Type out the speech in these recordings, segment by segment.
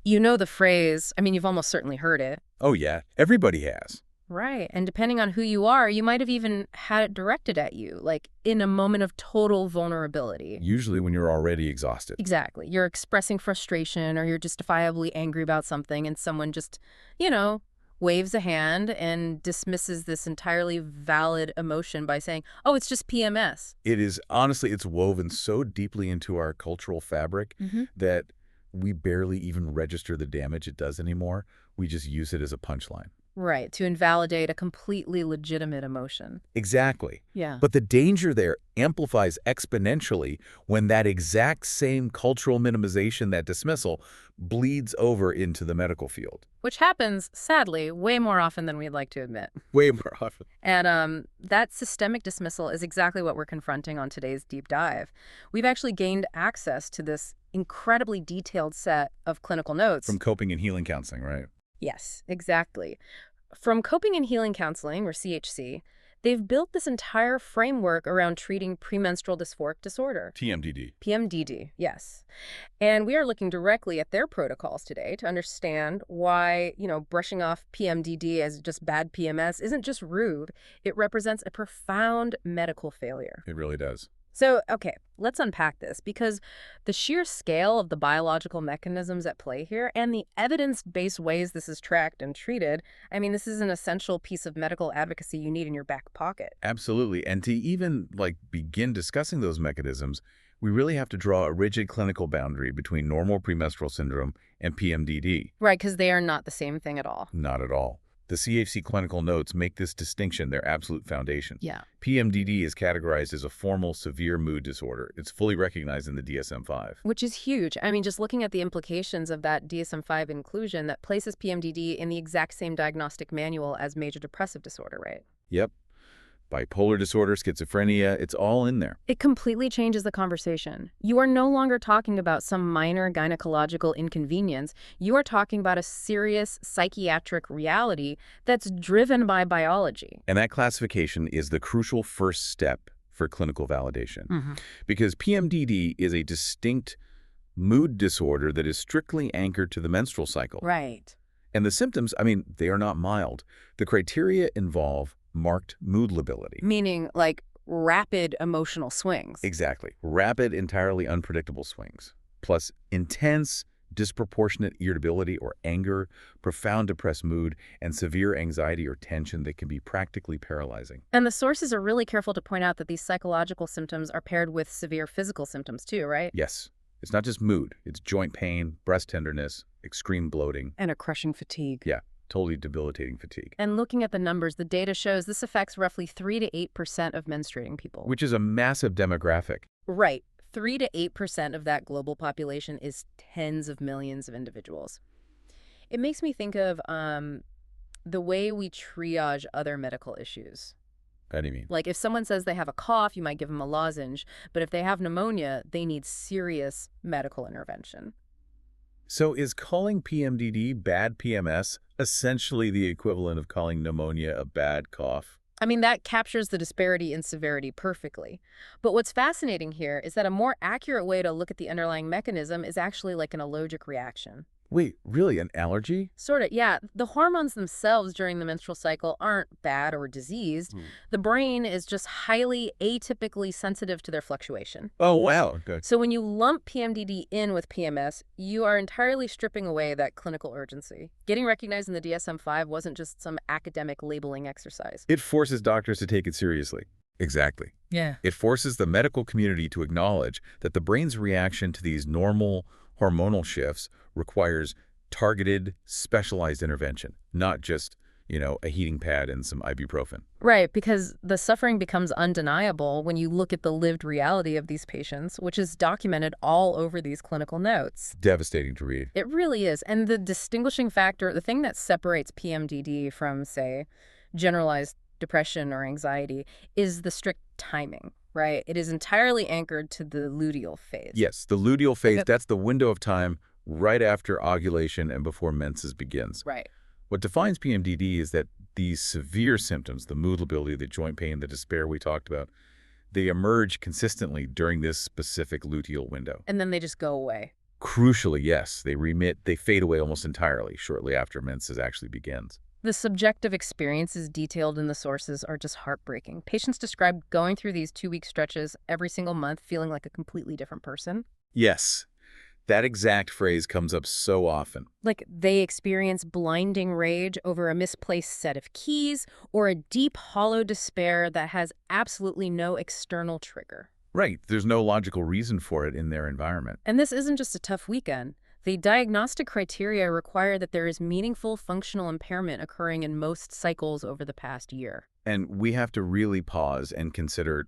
You know the phrase, I mean, you've almost certainly heard it. Oh, yeah. Everybody has. Right. And depending on who you are, you might have even had it directed at you, like in a moment of total vulnerability. Usually when you're already exhausted. Exactly. You're expressing frustration or you're justifiably angry about something and someone just, you know, waves a hand and dismisses this entirely valid emotion by saying, oh, it's just PMS. It is, honestly, it's woven so deeply into our cultural fabric that we barely even register the damage it does anymore. We just use it as a punchline. Right, to invalidate a completely legitimate emotion. Exactly. Yeah. But the danger there amplifies exponentially when that exact same cultural minimization, that dismissal, bleeds over into the medical field. Which happens, sadly, way more often than we'd like to admit. Way more often. And that systemic dismissal is exactly what we're confronting on today's deep dive. We've actually gained access to this incredibly detailed set of clinical notes. From coping and healing counseling, right? Yes, exactly. From Coping and Healing Counseling, or CHC, they've built this entire framework around treating premenstrual dysphoric disorder. PMDD. PMDD, yes. And we are looking directly at their protocols today to understand why, brushing off PMDD as just bad PMS isn't just rude. It represents a profound medical failure. It really does. So, okay, let's unpack this because the sheer scale of the biological mechanisms at play here and the evidence-based ways this is tracked and treated, I mean, this is an essential piece of medical advocacy you need in your back pocket. Absolutely. And to even begin discussing those mechanisms, we really have to draw a rigid clinical boundary between normal premenstrual syndrome and PMDD. Right, because they are not the same thing at all. Not at all. The CHC clinical notes make this distinction their absolute foundation. Yeah. PMDD is categorized as a formal severe mood disorder. It's fully recognized in the DSM-5. Which is huge. I mean, just looking at the implications of that DSM-5 inclusion, that places PMDD in the exact same diagnostic manual as major depressive disorder, right? Yep. Bipolar disorder, schizophrenia, it's all in there. It completely changes the conversation. You are no longer talking about some minor gynecological inconvenience. You are talking about a serious psychiatric reality that's driven by biology. And that classification is the crucial first step for clinical validation. Because PMDD is a distinct mood disorder that is strictly anchored to the menstrual cycle. Right. And the symptoms, I mean, they are not mild. The criteria involve marked mood lability. Meaning, like, rapid emotional swings. Exactly. Rapid, entirely unpredictable swings. Plus intense, disproportionate irritability or anger, profound depressed mood, and severe anxiety or tension that can be practically paralyzing. And the sources are really careful to point out that these psychological symptoms are paired with severe physical symptoms too, right? Yes. It's not just mood. It's joint pain, breast tenderness, extreme bloating. And a crushing fatigue. Yeah. Totally debilitating fatigue. And looking at the numbers, the data shows this affects roughly 3 to 8% of menstruating people. Which is a massive demographic. Right. 3 to 8% of that global population is tens of millions of individuals. It makes me think of the way we triage other medical issues. How do you mean? Like if someone says they have a cough, you might give them a lozenge. But if they have pneumonia, they need serious medical intervention. So is calling PMDD bad PMS essentially the equivalent of calling pneumonia a bad cough? I mean, that captures the disparity in severity perfectly. But what's fascinating here is that a more accurate way to look at the underlying mechanism is actually like an allergic reaction. Wait, really? An allergy? Sort of, yeah. The hormones themselves during the menstrual cycle aren't bad or diseased. The brain is just highly atypically sensitive to their fluctuation. Oh, wow. Good. So when you lump PMDD in with PMS, you are entirely stripping away that clinical urgency. Getting recognized in the DSM-5 wasn't just some academic labeling exercise. It forces doctors to take it seriously. Exactly. Yeah. It forces the medical community to acknowledge that the brain's reaction to these normal hormonal shifts requires targeted, specialized intervention, not just, a heating pad and some ibuprofen. Right, because the suffering becomes undeniable when you look at the lived reality of these patients, which is documented all over these clinical notes. Devastating to read. It really is. And the distinguishing factor, the thing that separates PMDD from, say, generalized depression or anxiety is the strict timing. Right. It is entirely anchored to the luteal phase. Yes, the luteal phase, that's the window of time right after ovulation and before menses begins. Right. What defines PMDD is that these severe symptoms, the mood lability, the joint pain, the despair we talked about, they emerge consistently during this specific luteal window. And then they just go away. Crucially, yes, they fade away almost entirely shortly after menses actually begins. The subjective experiences detailed in the sources are just heartbreaking. Patients describe going through these 2-week stretches every single month feeling like a completely different person. Yes, that exact phrase comes up so often. Like they experience blinding rage over a misplaced set of keys or a deep, hollow despair that has absolutely no external trigger. Right, there's no logical reason for it in their environment. And this isn't just a tough weekend. The diagnostic criteria require that there is meaningful functional impairment occurring in most cycles over the past year. And we have to really pause and consider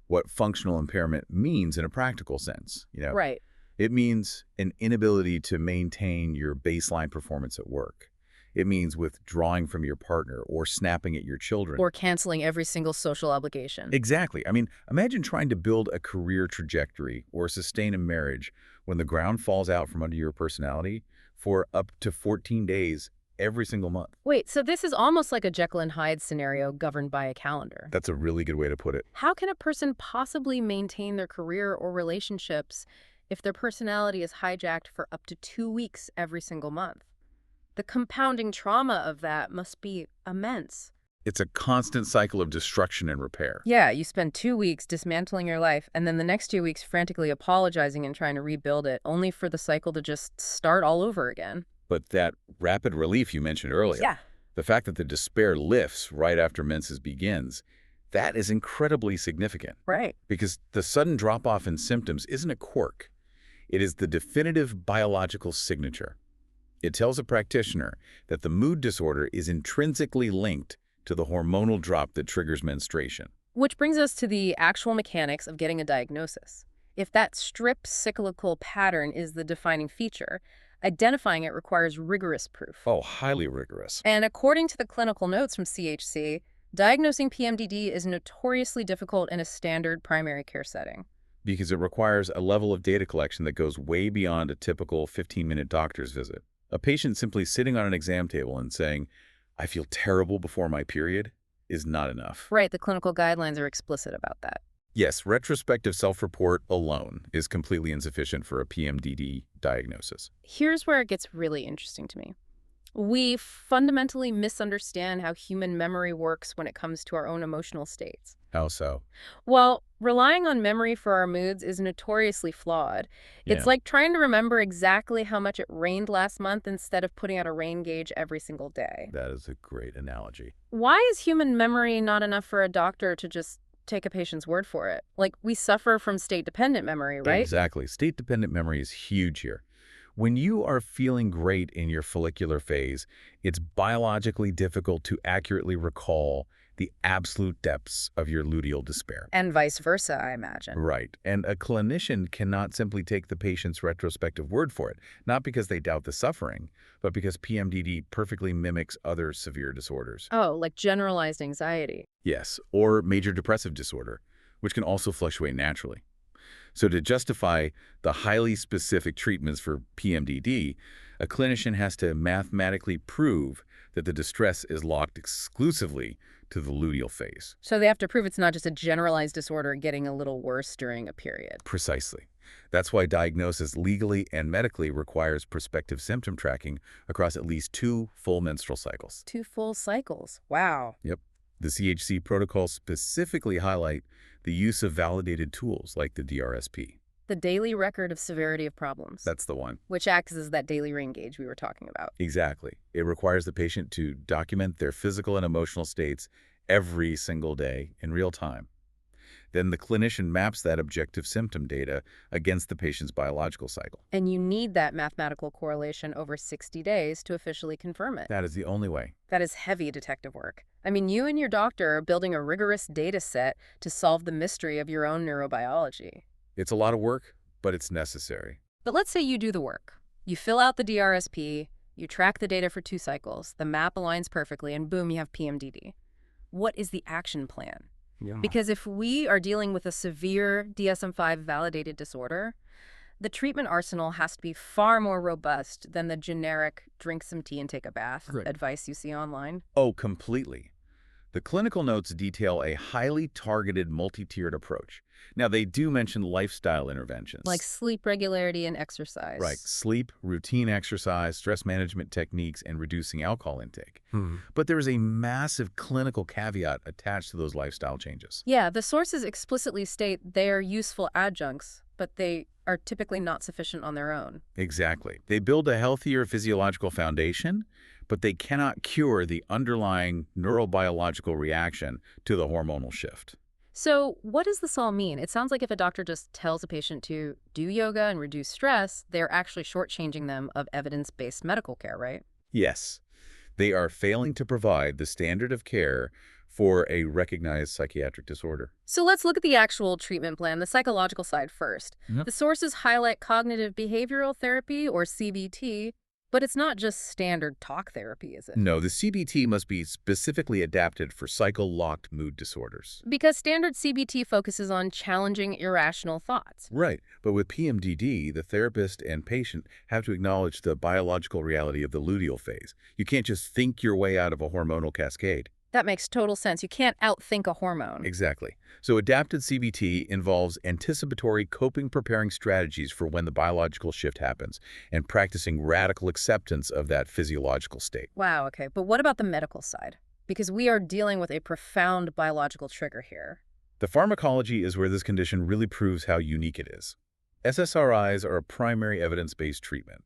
what functional impairment means in a practical sense. Right. It means an inability to maintain your baseline performance at work. It means withdrawing from your partner or snapping at your children. Or canceling every single social obligation. Exactly. I mean, imagine trying to build a career trajectory or sustain a marriage when the ground falls out from under your personality for up to 14 days every single month. Wait, so this is almost like a Jekyll and Hyde scenario governed by a calendar. That's a really good way to put it. How can a person possibly maintain their career or relationships if their personality is hijacked for up to 2 weeks every single month? The compounding trauma of that must be immense. It's a constant cycle of destruction and repair. Yeah, you spend 2 weeks dismantling your life, and then the next 2 weeks frantically apologizing and trying to rebuild it, only for the cycle to just start all over again. But that rapid relief you mentioned earlier, Yeah. the fact that the despair lifts right after menses begins, that is incredibly significant. Right. Because the sudden drop-off in symptoms isn't a quirk. It is the definitive biological signature. It tells a practitioner that the mood disorder is intrinsically linked to the hormonal drop that triggers menstruation. Which brings us to the actual mechanics of getting a diagnosis. If that strip cyclical pattern is the defining feature, identifying it requires rigorous proof. Oh, highly rigorous. And according to the clinical notes from CHC, diagnosing PMDD is notoriously difficult in a standard primary care setting. Because it requires a level of data collection that goes way beyond a typical 15-minute doctor's visit. A patient simply sitting on an exam table and saying, "I feel terrible before my period," is not enough. Right, the clinical guidelines are explicit about that. Yes, retrospective self-report alone is completely insufficient for a PMDD diagnosis. Here's where it gets really interesting to me. We fundamentally misunderstand how human memory works when it comes to our own emotional states. How so? Well, relying on memory for our moods is notoriously flawed. Yeah. It's like trying to remember exactly how much it rained last month instead of putting out a rain gauge every single day. That is a great analogy. Why is human memory not enough for a doctor to just take a patient's word for it? Like, we suffer from state-dependent memory, right? Exactly. State-dependent memory is huge here. When you are feeling great in your follicular phase, it's biologically difficult to accurately recall the absolute depths of your luteal despair. And vice versa, I imagine. Right. And a clinician cannot simply take the patient's retrospective word for it, not because they doubt the suffering, but because PMDD perfectly mimics other severe disorders. Oh, like generalized anxiety. Yes, or major depressive disorder, which can also fluctuate naturally. So to justify the highly specific treatments for PMDD, a clinician has to mathematically prove that the distress is locked exclusively to the luteal phase. So they have to prove it's not just a generalized disorder getting a little worse during a period. Precisely. That's why diagnosis legally and medically requires prospective symptom tracking across at least 2 full menstrual cycles. 2 full cycles. Wow. Yep. The CHC protocols specifically highlight the use of validated tools like the DRSP. The daily record of severity of problems. That's the one. Which acts as that daily rain gauge we were talking about. Exactly. It requires the patient to document their physical and emotional states every single day in real time. Then the clinician maps that objective symptom data against the patient's biological cycle. And you need that mathematical correlation over 60 days to officially confirm it. That is the only way. That is heavy detective work. I mean, you and your doctor are building a rigorous data set to solve the mystery of your own neurobiology. It's a lot of work, but it's necessary. But let's say you do the work. You fill out the DRSP, you track the data for 2 cycles, the map aligns perfectly, and boom, you have PMDD. What is the action plan? Yeah. Because if we are dealing with a severe DSM-5 validated disorder, the treatment arsenal has to be far more robust than the generic drink some tea and take a bath Right. advice you see online. Oh, completely. The clinical notes detail a highly targeted multi-tiered approach. Now, they do mention lifestyle Like interventions. sleep regularity and Right, exercise. sleep, routine exercise, stress management techniques, and reducing alcohol intake. Hmm. But there is a massive clinical caveat attached to those lifestyle changes. Yeah, the sources explicitly state they are useful adjuncts, but they are typically not sufficient on their own. Exactly. They build a healthier physiological foundation, but they cannot cure the underlying neurobiological reaction to the hormonal shift. So, what does this all mean? It sounds like if a doctor just tells a patient to do yoga and reduce stress, they're actually shortchanging them of evidence-based medical care, right? Yes, they are failing to provide the standard of care for a recognized psychiatric disorder. So let's look at the actual treatment plan, the psychological side first. Yep. The sources highlight cognitive behavioral therapy, or CBT, but it's not just standard talk therapy, is it? No, the CBT must be specifically adapted for cycle-locked mood disorders. Because standard CBT focuses on challenging irrational thoughts. Right, but with PMDD, the therapist and patient have to acknowledge the biological reality of the luteal phase. You can't just think your way out of a hormonal cascade. That makes total sense. You can't outthink a hormone. Exactly. So adapted CBT involves anticipatory coping preparing strategies for when the biological shift happens and practicing radical acceptance of that physiological state. Wow, okay. But what about the medical side? Because we are dealing with a profound biological trigger here. The pharmacology is where this condition really proves how unique it is. SSRIs are a primary evidence-based treatment.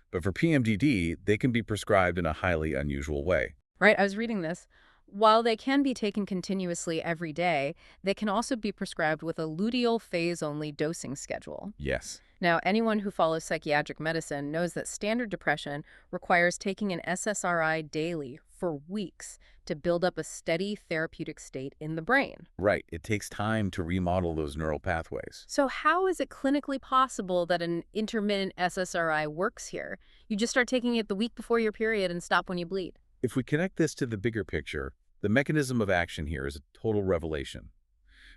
But for PMDD, they can be prescribed in a highly unusual way. Right, I was reading this. While they can be taken continuously every day, they can also be prescribed with a luteal phase-only dosing schedule. Yes. Now, anyone who follows psychiatric medicine knows that standard depression requires taking an SSRI daily for weeks to build up a steady therapeutic state in the brain. Right. It takes time to remodel those neural pathways. So how is it clinically possible that an intermittent SSRI works here? You just start taking it the week before your period and stop when you bleed. If we connect this to the bigger picture, the mechanism of action here is a total revelation.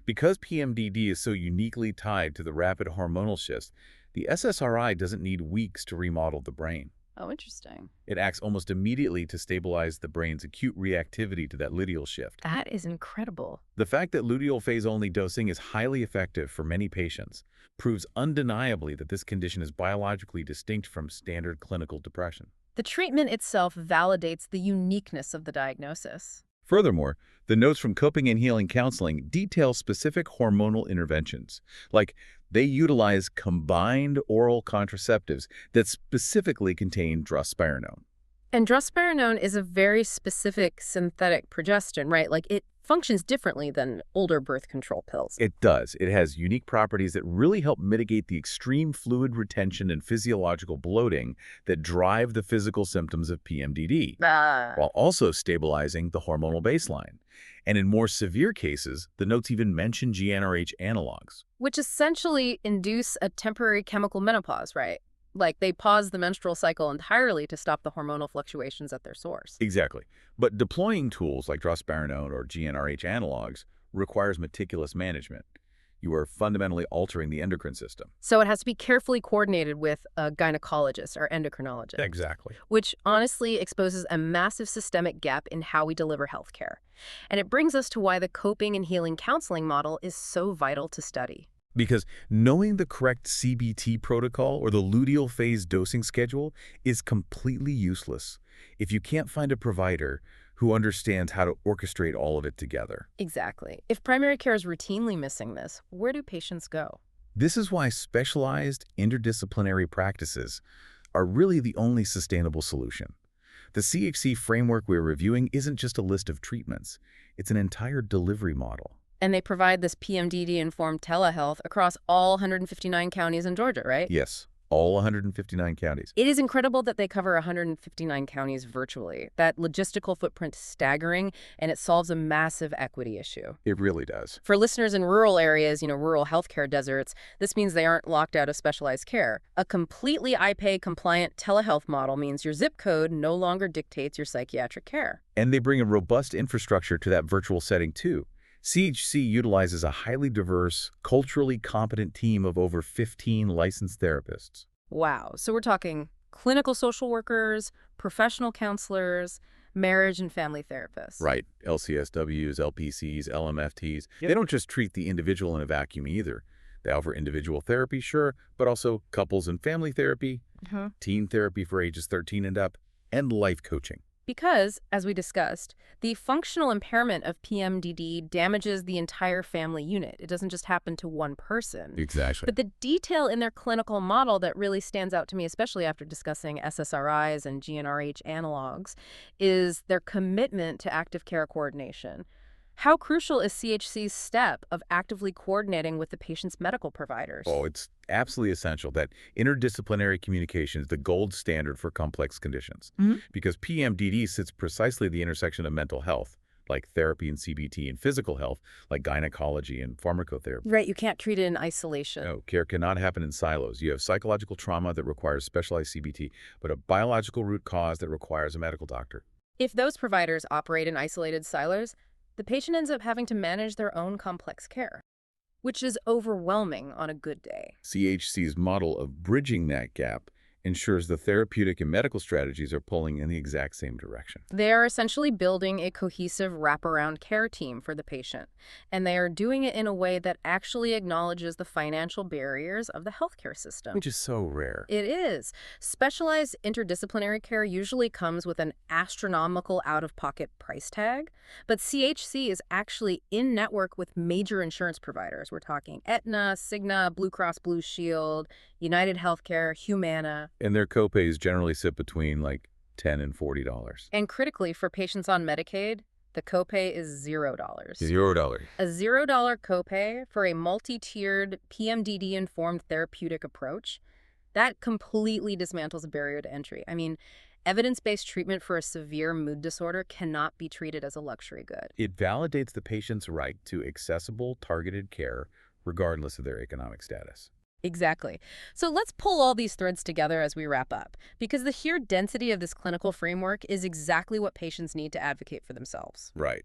Because PMDD is so uniquely tied to the rapid hormonal shifts, the SSRI doesn't need weeks to remodel the brain. Oh, interesting. It acts almost immediately to stabilize the brain's acute reactivity to that luteal shift. That is incredible. The fact that luteal phase-only dosing is highly effective for many patients proves undeniably that this condition is biologically distinct from standard clinical depression. The treatment itself validates the uniqueness of the diagnosis. Furthermore, the notes from coping and healing counseling detail specific hormonal interventions, like they utilize combined oral contraceptives that specifically contain drospirenone. And drospirenone is a very specific synthetic progestin, right? Like it functions differently than older birth control pills. It does. It has unique properties that really help mitigate the extreme fluid retention and physiological bloating that drive the physical symptoms of PMDD, while also stabilizing the hormonal baseline. And in more severe cases, the notes even mention GnRH analogs. Which essentially induce a temporary chemical menopause, right? Like they pause the menstrual cycle entirely to stop the hormonal fluctuations at their source. Exactly. But deploying tools like drospirenone or GnRH analogs requires meticulous management. You are fundamentally altering the endocrine system. So it has to be carefully coordinated with a gynecologist or endocrinologist. Exactly. Which honestly exposes a massive systemic gap in how we deliver healthcare. And it brings us to why the coping and healing counseling model is so vital to study. Because knowing the correct CBT protocol or the luteal phase dosing schedule is completely useless if you can't find a provider who understands how to orchestrate all of it together. Exactly. If primary care is routinely missing this, where do patients go? This is why specialized interdisciplinary practices are really the only sustainable solution. The CHC framework we're reviewing isn't just a list of treatments, it's an entire delivery model. And they provide this PMDD-informed telehealth across all 159 counties in Georgia, right? Yes, all 159 counties. It is incredible that they cover 159 counties virtually. That logistical footprint is staggering, and it solves a massive equity issue. It really does. For listeners in rural areas, rural healthcare deserts, this means they aren't locked out of specialized care. A completely IPAY-compliant telehealth model means your zip code no longer dictates your psychiatric care. And they bring a robust infrastructure to that virtual setting, too. CHC utilizes a highly diverse, culturally competent team of over 15 licensed therapists. Wow. So we're talking clinical social workers, professional counselors, Marriage and family therapists. Right. LCSWs, LPCs, LMFTs. Yep. They don't just treat the individual in a vacuum either. They offer individual therapy, sure, but also couples and family therapy, teen therapy for ages 13 and up, and life coaching. Because, as we discussed, the functional impairment of PMDD damages the entire family unit. It doesn't just happen to one person. Exactly. But the detail in their clinical model that really stands out to me, especially after discussing SSRIs and GnRH analogs, is their commitment to active care coordination. How crucial is CHC's step of actively coordinating with the patient's medical providers? Oh, it's absolutely essential that interdisciplinary communication is the gold standard for complex conditions. Because PMDD sits precisely at the intersection of mental health, like therapy and CBT, and physical health, like gynecology and pharmacotherapy. Right, you can't treat it in isolation. No, care cannot happen in silos. You have psychological trauma that requires specialized CBT, but a biological root cause that requires a medical doctor. If those providers operate in isolated silos, the patient ends up having to manage their own complex care, which is overwhelming on a good day. CHC's model of bridging that gap ensures the therapeutic and medical strategies are pulling in the exact same direction. They are essentially building a cohesive wraparound care team for the patient, and they are doing it in a way that actually acknowledges the financial barriers of the healthcare system. Which is so rare. It is. Specialized interdisciplinary care usually comes with an astronomical out-of-pocket price tag, but CHC is actually in network with major insurance providers. We're talking Aetna, Cigna, Blue Cross Blue Shield, United Healthcare, Humana. And their copays generally sit between like $10 and $40. And critically, for patients on Medicaid, the copay is $0. $0. A $0 copay for a multi-tiered PMDD-informed therapeutic approach, that completely dismantles a barrier to entry. I mean, evidence-based treatment for a severe mood disorder cannot be treated as a luxury good. It validates the patient's right to accessible, targeted care, regardless of their economic status. Exactly. So let's pull all these threads together as we wrap up, because the sheer density of this clinical framework is exactly what patients need to advocate for themselves. Right.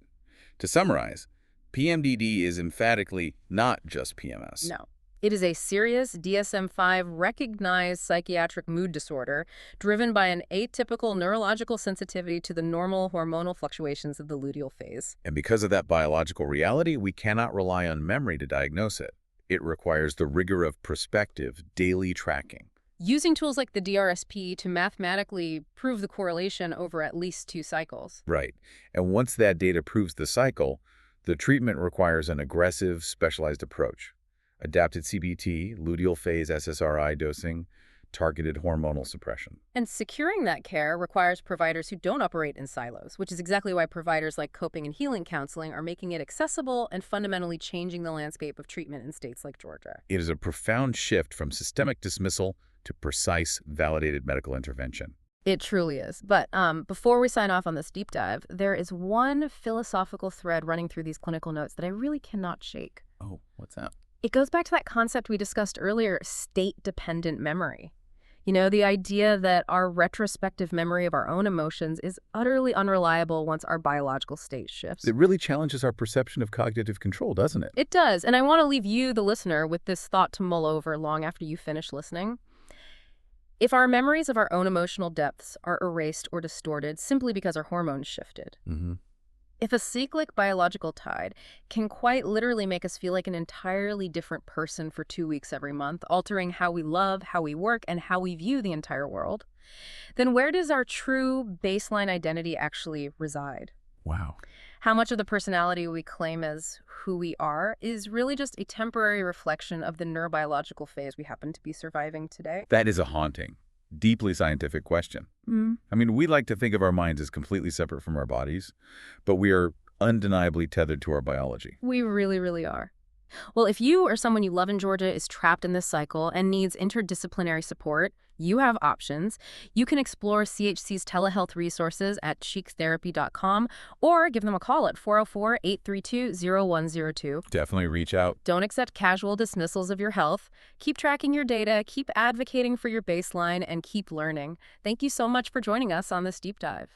To summarize, PMDD is emphatically not just PMS. No. It is a serious DSM-5 recognized psychiatric mood disorder driven by an atypical neurological sensitivity to the normal hormonal fluctuations of the luteal phase. And because of that biological reality, we cannot rely on memory to diagnose it. It requires the rigor of prospective, daily tracking. Using tools like the DRSP to mathematically prove the correlation over at least 2 cycles. Right. And once that data proves the cycle, the treatment requires an aggressive, specialized approach. Adapted CBT, luteal phase SSRI dosing, targeted hormonal suppression. And securing that care requires providers who don't operate in silos, which is exactly why providers like coping and healing counseling are making it accessible and fundamentally changing the landscape of treatment in states like Georgia. It is a profound shift from systemic dismissal to precise, validated medical intervention. It truly is. But before we sign off on this deep dive, there is one philosophical thread running through these clinical notes that I really cannot shake. Oh, what's that? It goes back to that concept we discussed earlier, state-dependent memory. You know, the idea that our retrospective memory of our own emotions is utterly unreliable once our biological state shifts. It really challenges our perception of cognitive control, doesn't it? It does. And I want to leave you, the listener, with this thought to mull over long after you finish listening. If our memories of our own emotional depths are erased or distorted simply because our hormones shifted, if a cyclic biological tide can quite literally make us feel like an entirely different person for 2 weeks every month, altering how we love, how we work, and how we view the entire world, then where does our true baseline identity actually reside? Wow. How much of the personality we claim as who we are is really just a temporary reflection of the neurobiological phase we happen to be surviving today? That is a haunting, deeply scientific question. I mean, we like to think of our minds as completely separate from our bodies, but we are undeniably tethered to our biology. We really, really are. Well, if you or someone you love in Georgia is trapped in this cycle and needs interdisciplinary support, you have options. You can explore CHC's telehealth resources at cheektherapy.com or give them a call at 404-832-0102. Definitely reach out. Don't accept casual dismissals of your health. Keep tracking your data, keep advocating for your baseline, and keep learning. Thank you so much for joining us on this deep dive.